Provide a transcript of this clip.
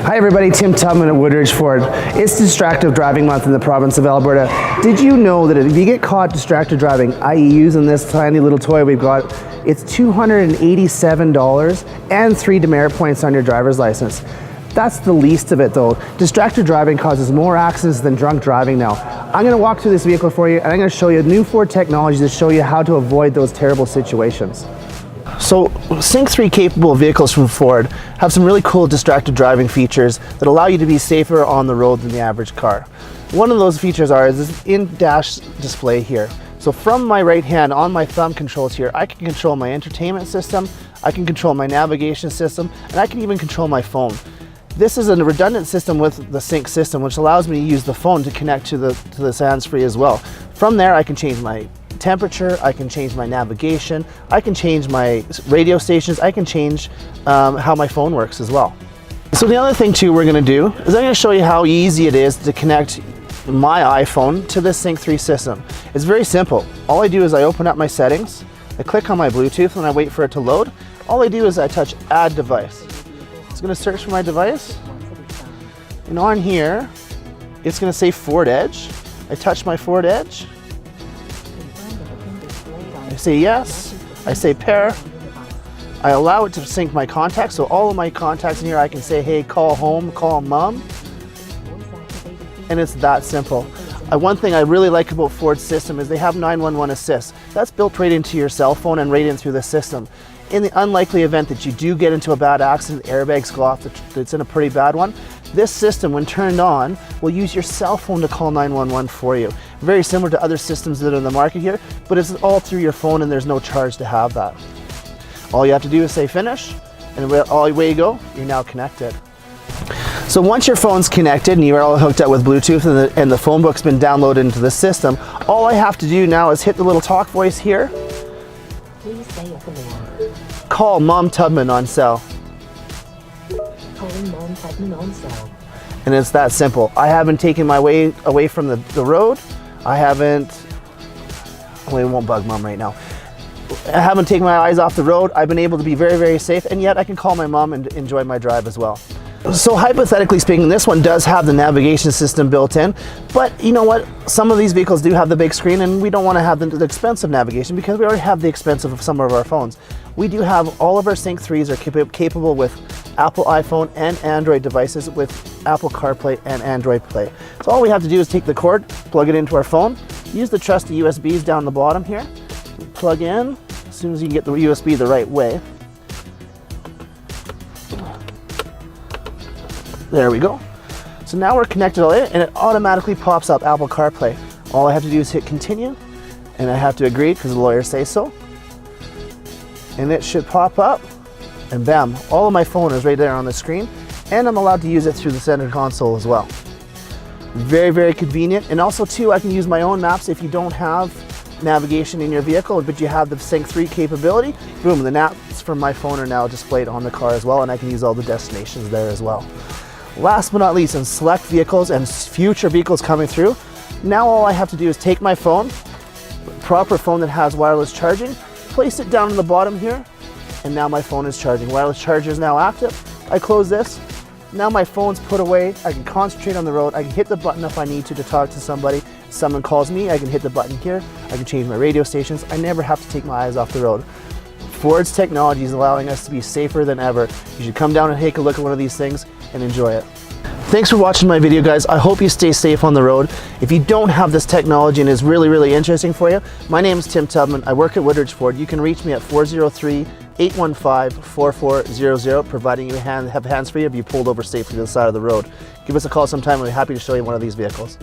Hi everybody, Tim Tubman at Woodridge Ford. It's Distracted Driving Month in the province of Alberta. Did you know that if you get caught distracted driving, i.e. using this tiny little toy we've got, it's $287 and 3 demerit points on your driver's license. That's the least of it though. Distracted driving causes more accidents than drunk driving now. I'm going to walk through this vehicle for you and I'm going to show you new Ford technology to show you how to avoid those terrible situations. So Sync 3 capable vehicles from Ford have some really cool distracted driving features that allow you to be safer on the road than the average car. One of those features is this in-dash display here. So from my right hand on my thumb controls here, I can control my entertainment system, I can control my navigation system, and I can even control my phone. This is a redundant system with the Sync system, which allows me to use the phone to connect to this hands-free as well. From there, I can change my temperature, I can change my navigation, I can change my radio stations, I can change how my phone works as well. So the other thing too we're going to do is I'm going to show you how easy it is to connect my iPhone to this Sync 3 system. It's very simple. All I do is I open up my settings, I click on my Bluetooth and I wait for it to load. All I do is I touch Add Device. It's going to search for my device, and on here it's going to say Ford Edge. I touch my Ford Edge, I say yes, I say pair, I allow it to sync my contacts, so all of my contacts in here I can say, hey, call home, call mom, and it's that simple. One thing I really like about Ford's system is they have 911 assist. That's built right into your cell phone and right in through the system. In the unlikely event that you do get into a bad accident, airbags go off, it's in a pretty bad one, this system, when turned on, will use your cell phone to call 911 for you. Very similar to other systems that are in the market here, but it's all through your phone and there's no charge to have that. All you have to do is say finish, and away you go, you're now connected. So once your phone's connected and you're all hooked up with Bluetooth and the phone book's been downloaded into the system, all I have to do now is hit the little talk voice here. Please say your command. Call Mom Tubman on cell. Calling Mom Tubman on cell. And it's that simple. I haven't taken my way away from the road. I haven't, well, it won't bug Mom right now. I haven't taken my eyes off the road. I've been able to be very, very safe, and yet I can call my mom and enjoy my drive as well. So hypothetically speaking, this one does have the navigation system built in, but you know what? Some of these vehicles do have the big screen and we don't want to have the expensive navigation because we already have the expensive of some of our phones. We do have all of our Sync 3s are capable with Apple iPhone and Android devices with Apple CarPlay and Android Play. So all we have to do is take the cord, plug it into our phone, use the trusty USBs down the bottom here, plug in as soon as you can get the USB the right way. There we go. So now we're connected all in and it automatically pops up Apple CarPlay. All I have to do is hit continue and I have to agree because the lawyers say so. And it should pop up and bam, all of my phone is right there on the screen and I'm allowed to use it through the center console as well. Very, very convenient. And also too, I can use my own maps if you don't have navigation in your vehicle, but you have the Sync 3 capability. Boom, the maps from my phone are now displayed on the car as well and I can use all the destinations there as well. Last but not least, in select vehicles and future vehicles coming through, now all I have to do is take my phone, proper phone that has wireless charging, place it down in the bottom here, and now my phone is charging. Wireless charger is now active. I close this. Now my phone's put away. I can concentrate on the road. I can hit the button if I need to talk to somebody. If someone calls me, I can hit the button here. I can change my radio stations. I never have to take my eyes off the road. Ford's technology is allowing us to be safer than ever. You should come down and take a look at one of these things and enjoy it. Thanks for watching my video, guys. I hope you stay safe on the road. If you don't have this technology and it's really, really interesting for you, my name is Tim Tubman. I work at Woodridge Ford. You can reach me at 403-815-4400, providing you have hands-free if you pulled over safely to the side of the road. Give us a call sometime. We'll be happy to show you one of these vehicles.